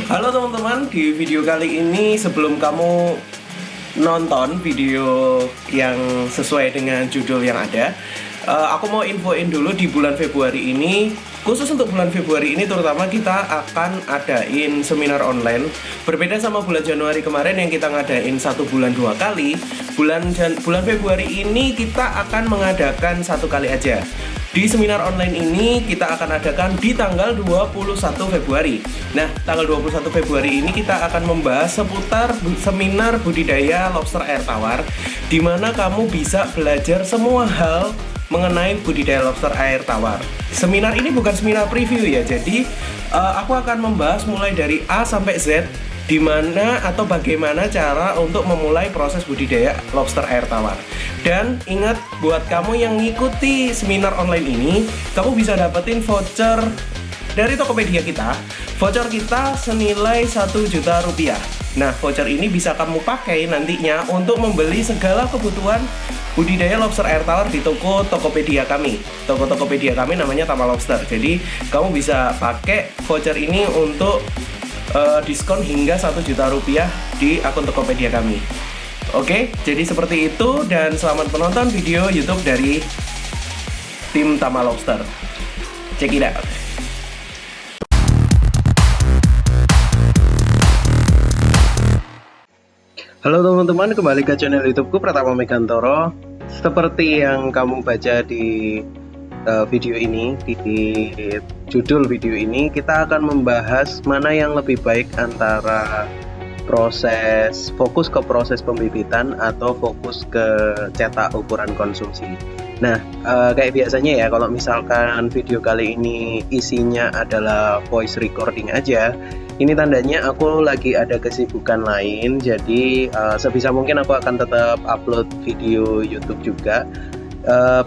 Halo teman-teman, di video kali ini sebelum kamu nonton video yang sesuai dengan judul yang ada, aku mau infoin dulu di bulan Februari ini. Khusus untuk bulan Februari ini terutama kita akan adain seminar online. Berbeda sama bulan Januari kemarin yang kita ngadain 1 bulan 2 kali. Bulan Februari ini kita akan mengadakan 1 kali aja. Di seminar online ini kita akan adakan di tanggal 21 Februari. Nah, tanggal 21 Februari ini kita akan membahas seputar seminar budidaya lobster air tawar, di mana kamu bisa belajar semua hal mengenai budidaya lobster air tawar. Seminar ini bukan seminar preview ya, jadi aku akan membahas mulai dari A sampai Z, di mana atau bagaimana cara untuk memulai proses budidaya lobster air tawar. Dan ingat, buat kamu yang ngikuti seminar online ini, kamu bisa dapetin voucher dari Tokopedia kita. Voucher kita senilai 1 juta rupiah. Nah, voucher ini bisa kamu pakai nantinya untuk membeli segala kebutuhan budidaya lobster air tawar di toko Tokopedia kami. Toko Tokopedia kami namanya Tama Lobster. Jadi, kamu bisa pakai voucher ini untuk diskon hingga 1 juta rupiah di akun Tokopedia kami. Oke, jadi seperti itu, dan selamat menonton video YouTube dari tim Tama Lobster. Check it out. Halo teman-teman, kembali ke channel YouTubeku Pratama Megantoro. Seperti yang kamu baca di video ini, di judul video ini, kita akan membahas mana yang lebih baik antara fokus ke proses pembibitan atau fokus ke cetak ukuran konsumsi. Nah, kayak biasanya ya, kalau misalkan video kali ini isinya adalah voice recording aja, ini tandanya aku lagi ada kesibukan lain. Jadi sebisa mungkin aku akan tetap upload video YouTube juga.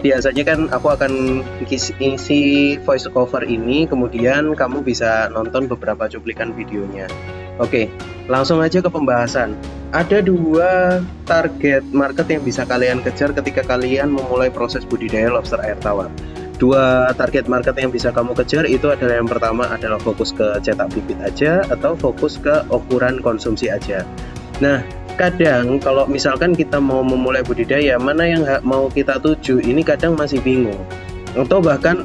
Biasanya kan aku akan isi voice over ini, kemudian kamu bisa nonton beberapa cuplikan videonya. Oke, langsung aja ke pembahasan. Ada 2 target market yang bisa kalian kejar ketika kalian memulai proses budidaya lobster air tawar. 2 target market yang bisa kamu kejar itu adalah, yang pertama adalah fokus ke cetak bibit aja atau fokus ke ukuran konsumsi aja. Nah, kadang kalau misalkan kita mau memulai budidaya, mana yang mau kita tuju, ini kadang masih bingung. Atau bahkan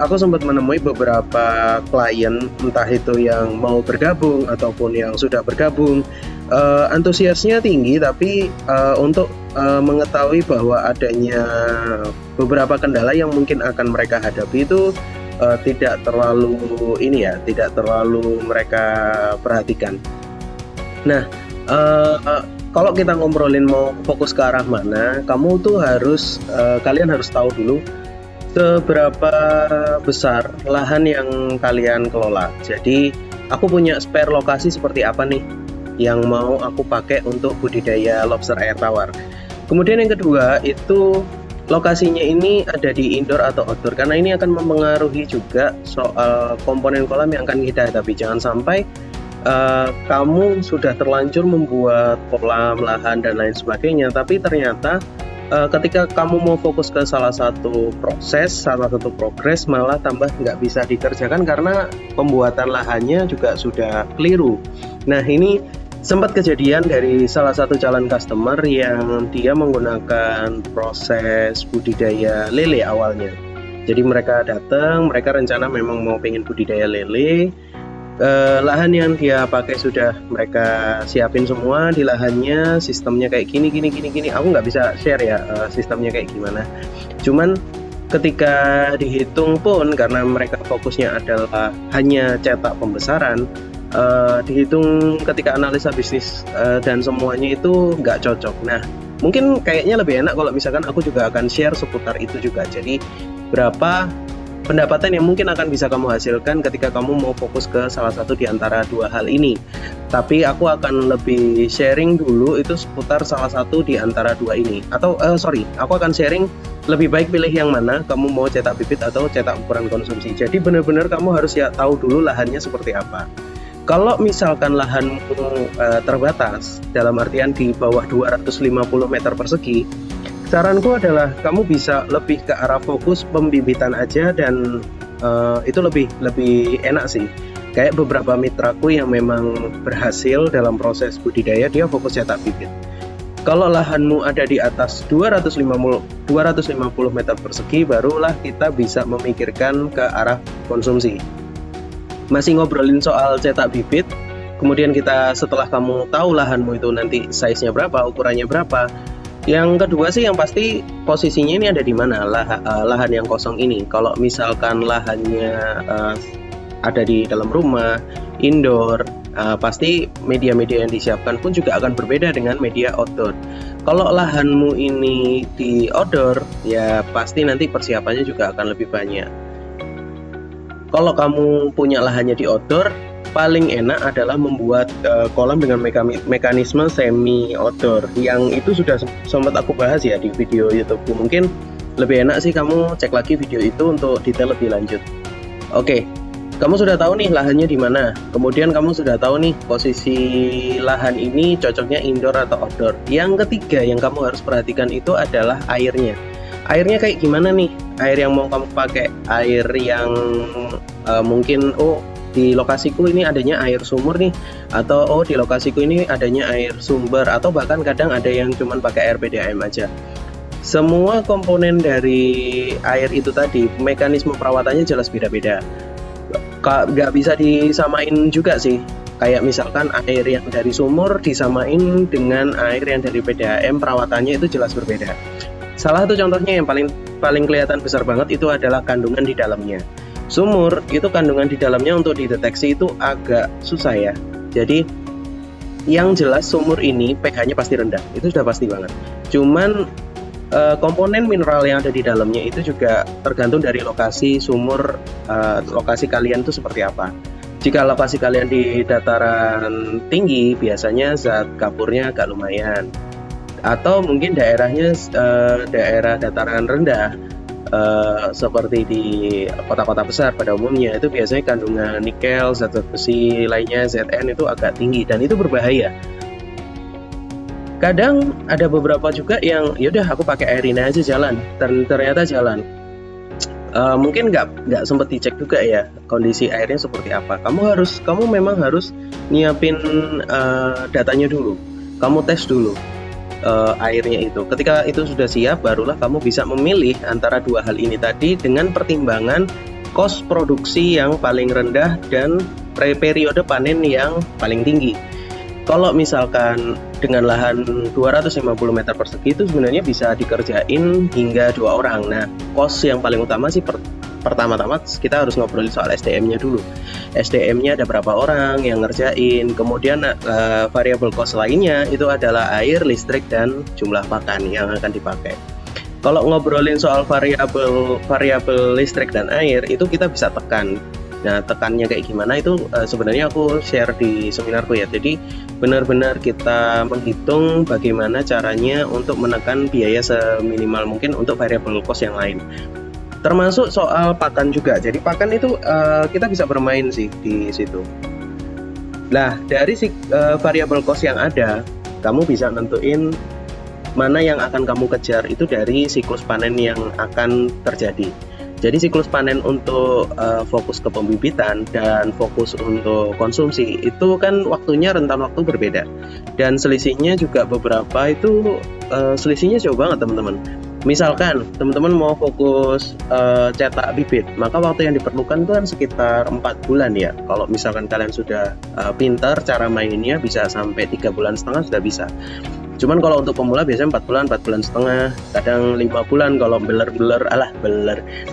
aku sempat menemui beberapa klien, entah itu yang mau bergabung ataupun yang sudah bergabung, antusiasnya tinggi, tapi untuk mengetahui bahwa adanya beberapa kendala yang mungkin akan mereka hadapi itu tidak terlalu mereka perhatikan. Nah, kalau kita ngobrolin mau fokus ke arah mana, kalian harus tahu dulu seberapa besar lahan yang kalian kelola. Jadi aku punya spare lokasi seperti apa nih yang mau aku pakai untuk budidaya lobster air tawar. Kemudian yang kedua itu lokasinya ini ada di indoor atau outdoor, karena ini akan mempengaruhi juga soal komponen kolam yang akan kita hadapi. Jangan sampai kamu sudah terlanjur membuat kolam, lahan, dan lain sebagainya, tapi ternyata ketika kamu mau fokus ke salah satu progres, malah tambah nggak bisa dikerjakan karena pembuatan lahannya juga sudah keliru. Nah, ini sempat kejadian dari salah satu calon customer yang dia menggunakan proses budidaya lele awalnya. Jadi mereka datang, mereka rencana memang mau pengen budidaya lele. Lahan yang dia pakai sudah mereka siapin semua di lahannya, sistemnya kayak gini. Aku nggak bisa share ya sistemnya kayak gimana. Cuman ketika dihitung pun, karena mereka fokusnya adalah hanya cetak pembesaran, dihitung ketika analisa bisnis dan semuanya itu nggak cocok. Nah, mungkin kayaknya lebih enak kalau misalkan aku juga akan share seputar itu juga. Jadi berapa pendapatan yang mungkin akan bisa kamu hasilkan ketika kamu mau fokus ke salah satu di antara 2 hal ini. Tapi aku akan lebih sharing dulu itu seputar salah satu di antara 2 ini. Aku akan sharing lebih baik pilih yang mana, kamu mau cetak bibit atau cetak ukuran konsumsi. Jadi benar-benar kamu harus ya tahu dulu lahannya seperti apa. Kalau misalkan lahanmu terbatas, dalam artian di bawah 250 meter persegi, saranku adalah kamu bisa lebih ke arah fokus pembibitan aja, dan itu lebih enak sih. Kayak beberapa mitraku yang memang berhasil dalam proses budidaya, dia fokus cetak bibit. Kalau lahanmu ada di atas 250 meter persegi, barulah kita bisa memikirkan ke arah konsumsi. Masih ngobrolin soal cetak bibit, kemudian kita setelah kamu tahu lahanmu itu nanti size-nya berapa, ukurannya berapa. Yang kedua sih yang pasti posisinya ini ada di mana lahan yang kosong ini. Kalau misalkan lahannya ada di dalam rumah, indoor, pasti media-media yang disiapkan pun juga akan berbeda dengan media outdoor. Kalau lahanmu ini di outdoor, ya pasti nanti persiapannya juga akan lebih banyak. Kalau kamu punya lahannya di outdoor, paling enak adalah membuat kolam dengan mekanisme semi outdoor, yang itu sudah sempat aku bahas ya di video YouTube. Mungkin lebih enak sih kamu cek lagi video itu untuk detail lebih lanjut. Oke. Kamu sudah tahu nih lahannya di mana. Kemudian kamu sudah tahu nih posisi lahan ini cocoknya indoor atau outdoor. Yang ketiga yang kamu harus perhatikan itu adalah airnya. Airnya kayak gimana nih? Air yang mau kamu pakai, air yang mungkin di lokasiku ini adanya air sumur nih, atau di lokasiku ini adanya air sumber, atau bahkan kadang ada yang cuman pakai air PDAM aja. Semua komponen dari air itu tadi, mekanisme perawatannya jelas beda-beda. Nggak bisa disamain juga sih, kayak misalkan air yang dari sumur disamain dengan air yang dari PDAM, perawatannya itu jelas berbeda. Salah satu contohnya yang paling kelihatan besar banget itu adalah kandungan di dalamnya. Sumur itu kandungan di dalamnya untuk dideteksi itu agak susah ya. Jadi yang jelas sumur ini pH-nya pasti rendah, itu sudah pasti banget. Cuman komponen mineral yang ada di dalamnya itu juga tergantung dari lokasi sumur, lokasi kalian itu seperti apa. Jika lokasi kalian di dataran tinggi, biasanya zat kapurnya agak lumayan. Atau mungkin daerahnya daerah dataran rendah, seperti di kota-kota besar pada umumnya, itu biasanya kandungan nikel, zat-zat besi lainnya, Zn itu agak tinggi dan itu berbahaya. Kadang ada beberapa juga yang yaudah aku pakai air ini aja jalan, dan ternyata jalan. Mungkin nggak sempat dicek juga ya kondisi airnya seperti apa. Kamu memang harus nyiapin datanya dulu. Kamu tes dulu airnya itu. Ketika itu sudah siap, barulah kamu bisa memilih antara dua hal ini tadi dengan pertimbangan kos produksi yang paling rendah dan periode panen yang paling tinggi. Kalau misalkan dengan lahan 250 meter persegi itu sebenarnya bisa dikerjain hingga 2 orang. Nah, kos yang paling utama sih pertama-tama kita harus ngobrolin soal SDM-nya dulu. SDM-nya ada berapa orang yang ngerjain, kemudian variabel kos lainnya itu adalah air, listrik, dan jumlah pakan yang akan dipakai. Kalau ngobrolin soal variabel listrik dan air itu kita bisa tekan. Nah, tekannya kayak gimana itu sebenarnya aku share di seminarku ya. Jadi benar-benar kita menghitung bagaimana caranya untuk menekan biaya seminimal mungkin untuk variabel cost yang lain. Termasuk soal pakan juga. Jadi pakan itu kita bisa bermain sih di situ. Nah, dari variabel cost yang ada, kamu bisa nentuin mana yang akan kamu kejar itu dari siklus panen yang akan terjadi. Jadi siklus panen untuk fokus ke pembibitan dan fokus untuk konsumsi itu kan waktunya rentan waktu berbeda, dan selisihnya juga beberapa itu selisihnya jauh banget teman-teman. Misalkan teman-teman mau fokus cetak bibit, maka waktu yang diperlukan itu kan sekitar 4 bulan ya. Kalau misalkan kalian sudah pintar cara mainnya, bisa sampai 3,5 bulan sudah bisa. Cuman kalau untuk pemula biasanya 4 bulan setengah, kadang 5 bulan kalau beler.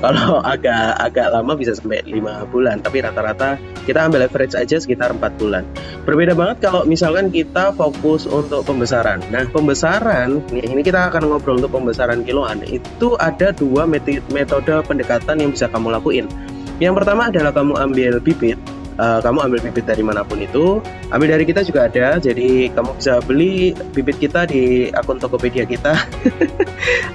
Kalau agak lama bisa sampai 5 bulan, tapi rata-rata kita ambil average aja sekitar 4 bulan. Berbeda banget kalau misalkan kita fokus untuk pembesaran. Nah, pembesaran, ini kita akan ngobrol untuk pembesaran kiloan. Itu ada 2 metode pendekatan yang bisa kamu lakuin. Yang pertama adalah kamu ambil bibit. Kamu ambil bibit dari manapun itu, ambil dari kita juga ada, jadi kamu bisa beli bibit kita di akun Tokopedia kita.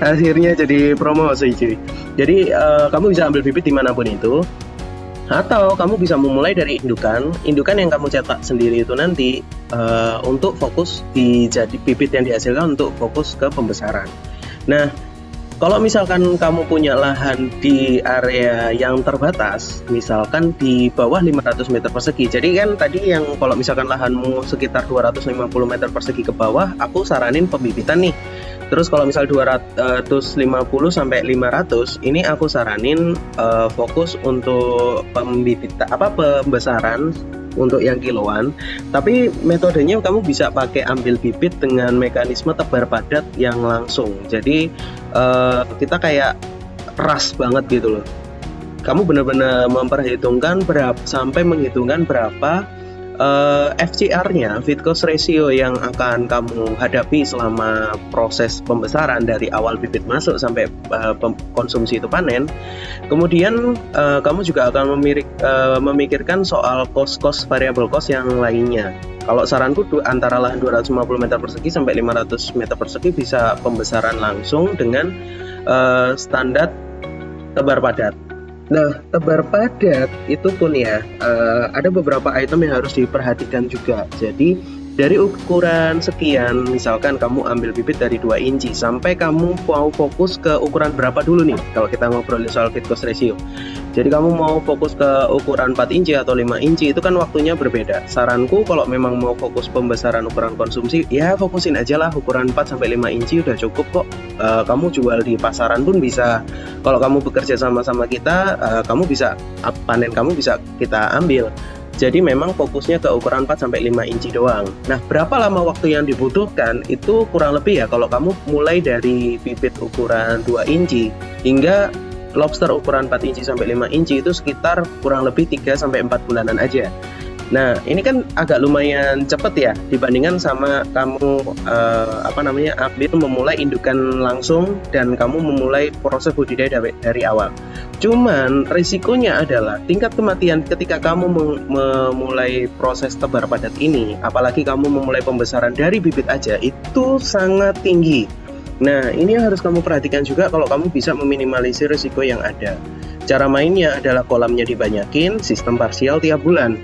Akhirnya jadi promosi cuy. Jadi kamu bisa ambil bibit dimanapun itu, atau kamu bisa memulai dari indukan yang kamu cetak sendiri itu nanti untuk fokus jadi bibit yang dihasilkan untuk fokus ke pembesaran. Nah, Kalau misalkan kamu punya lahan di area yang terbatas, misalkan di bawah 500 meter persegi. Jadi kan tadi yang kalau misalkan lahanmu sekitar 250 meter persegi ke bawah, aku saranin pembibitan nih. Terus kalau misal 250 sampai 500, ini aku saranin fokus untuk pembesaran untuk yang kiloan. Tapi metodenya kamu bisa pakai ambil bibit dengan mekanisme tebar padat yang langsung. Jadi kita kayak ras banget gitu loh. Kamu benar-benar memperhitungkan sampai menghitungkan berapa FCR-nya, feed cost ratio, yang akan kamu hadapi selama proses pembesaran dari awal bibit masuk sampai konsumsi itu panen. Kemudian kamu juga akan memikirkan soal cost variable cost yang lainnya. Kalau saranku antara lahan 250 meter persegi sampai 500 meter persegi bisa pembesaran langsung dengan standar tebar padat. Nah, tebar padat itu pun ya, ada beberapa item yang harus diperhatikan juga. Jadi dari ukuran sekian, misalkan kamu ambil bibit dari 2 inci, sampai kamu mau fokus ke ukuran berapa dulu nih, kalau kita ngobrolin soal feed cost ratio. Jadi kamu mau fokus ke ukuran 4 inci atau 5 inci, itu kan waktunya berbeda. Saranku kalau memang mau fokus pembesaran ukuran konsumsi, ya fokusin aja lah ukuran 4-5 inci udah cukup kok. Kamu jual di pasaran pun bisa. Kalau kamu bekerja sama-sama kita, kamu bisa, panen kamu bisa kita ambil. Jadi memang fokusnya ke ukuran 4-5 inci doang. Nah, berapa lama waktu yang dibutuhkan itu kurang lebih ya, kalau kamu mulai dari bibit ukuran 2 inci hingga lobster ukuran 4 inci sampai 5 inci itu sekitar kurang lebih 3-4 bulanan aja. Nah, ini kan agak lumayan cepet ya dibandingkan sama kamu ambil memulai indukan langsung dan kamu memulai proses budidaya dari awal. Cuman risikonya adalah tingkat kematian ketika kamu memulai proses tebar padat ini, apalagi kamu memulai pembesaran dari bibit aja, itu sangat tinggi. Nah, ini yang harus kamu perhatikan juga kalau kamu bisa meminimalisir risiko yang ada. Cara mainnya adalah kolamnya dibanyakin, sistem parsial tiap bulan.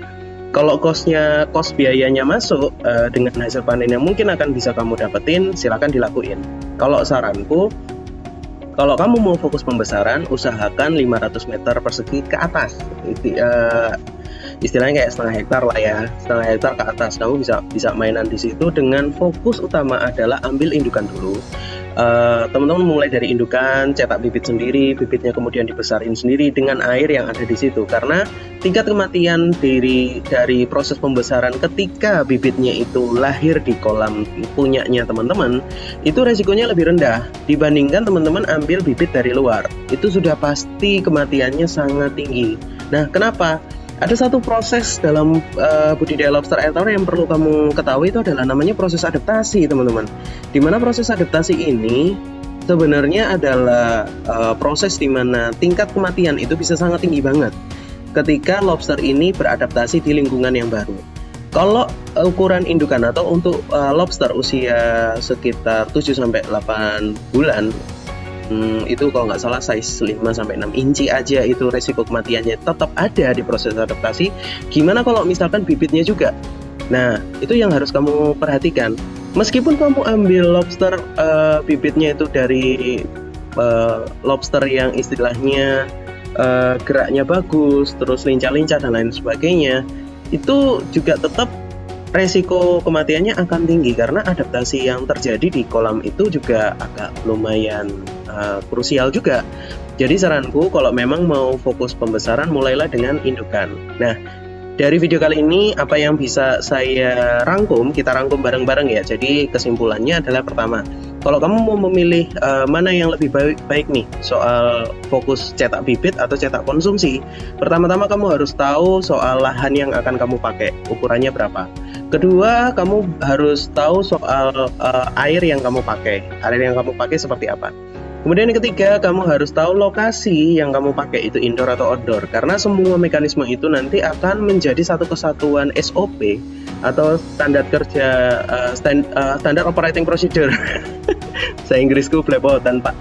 Kalau cost biayanya masuk dengan hasil panen yang mungkin akan bisa kamu dapetin, silakan dilakuin. Kalau saranku, kalau kamu mau fokus pembesaran, usahakan 500 meter persegi ke atas. Istilahnya kayak setengah hektar lah ya, setengah hektar ke atas. Kamu bisa mainan di situ dengan fokus utama adalah ambil indukan dulu. Teman-teman mulai dari indukan, cetak bibit sendiri, bibitnya kemudian dibesarin sendiri dengan air yang ada di situ, karena tingkat kematian dari proses pembesaran ketika bibitnya itu lahir di kolam punyanya teman-teman, itu resikonya lebih rendah dibandingkan teman-teman ambil bibit dari luar. Itu sudah pasti kematiannya sangat tinggi. Nah, kenapa? Ada satu proses dalam budidaya lobster air tawar yang perlu kamu ketahui, itu adalah namanya proses adaptasi, teman-teman. Dimana proses adaptasi ini sebenarnya adalah proses di mana tingkat kematian itu bisa sangat tinggi banget ketika lobster ini beradaptasi di lingkungan yang baru. Kalau ukuran indukan atau untuk lobster usia sekitar 7-8 bulan, itu kalau nggak salah size 5-6 inci aja, itu resiko kematiannya tetap ada di proses adaptasi. Gimana kalau misalkan bibitnya juga? Nah, itu yang harus kamu perhatikan. Meskipun kamu ambil lobster bibitnya itu dari lobster yang istilahnya geraknya bagus, terus lincah-lincah dan lain sebagainya, itu juga tetap resiko kematiannya akan tinggi karena adaptasi yang terjadi di kolam itu juga agak lumayan krusial juga. Jadi saranku kalau memang mau fokus pembesaran, mulailah dengan indukan. Nah, dari video kali ini apa yang bisa saya rangkum, kita rangkum bareng-bareng ya. Jadi kesimpulannya adalah, pertama, kalau kamu mau memilih mana yang lebih baik nih soal fokus cetak bibit atau cetak konsumsi, pertama-tama kamu harus tahu soal lahan yang akan kamu pakai, ukurannya berapa. Kedua, kamu harus tahu soal air yang kamu pakai seperti apa. Kemudian yang ketiga, kamu harus tahu lokasi yang kamu pakai itu indoor atau outdoor, karena semua mekanisme itu nanti akan menjadi satu kesatuan SOP atau standar kerja standar operating procedure. Saya Inggrisku belepotan, Pak.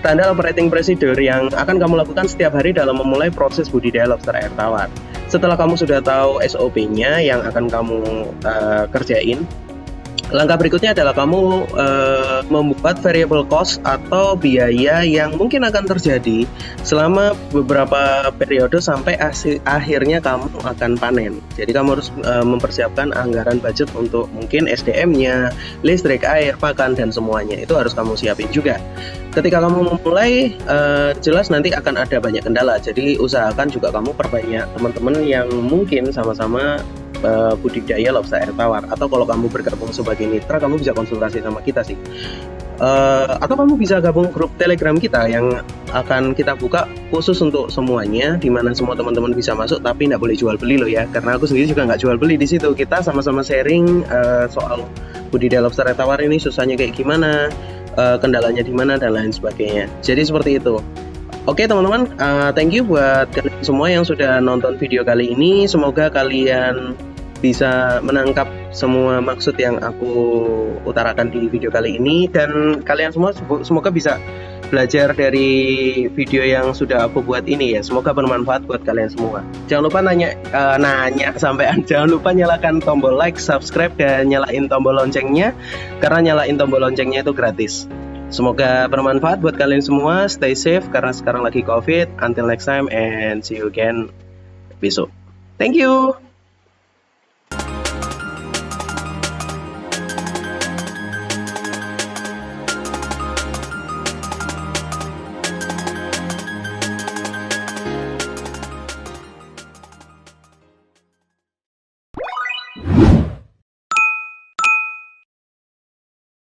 Standar operating procedure yang akan kamu lakukan setiap hari dalam memulai proses budidaya lobster air tawar. Setelah kamu sudah tahu SOP-nya yang akan kamu kerjain, Langkah berikutnya adalah kamu membuat variable cost atau biaya yang mungkin akan terjadi selama beberapa periode sampai akhirnya kamu akan panen. Jadi kamu harus mempersiapkan anggaran budget untuk mungkin SDM-nya, listrik, air, pakan, dan semuanya. Itu harus kamu siapin juga. Ketika kamu memulai, jelas nanti akan ada banyak kendala. Jadi usahakan juga kamu perbanyak teman-teman yang mungkin sama-sama budidaya lobster air tawar, atau kalau kamu bergabung sebagai mitra kamu bisa konsultasi sama kita sih, atau kamu bisa gabung grup Telegram kita yang akan kita buka khusus untuk semuanya, dimana semua teman-teman bisa masuk, tapi nggak boleh jual beli loh ya, karena aku sendiri juga nggak jual beli di situ. Kita sama-sama sharing soal budidaya lobster air tawar ini susahnya kayak gimana, kendalanya di mana, dan lain sebagainya. Jadi seperti itu. Oke teman-teman, thank you buat kalian semua yang sudah nonton video kali ini. Semoga kalian bisa menangkap semua maksud yang aku utarakan di video kali ini, dan kalian semua semoga bisa belajar dari video yang sudah aku buat ini ya. Semoga bermanfaat buat kalian semua. Jangan lupa jangan lupa nyalakan tombol like, subscribe, dan nyalain tombol loncengnya, karena nyalain tombol loncengnya itu gratis. Semoga bermanfaat buat kalian semua. Stay safe karena sekarang lagi COVID. Until next time and see you again besok. Thank you.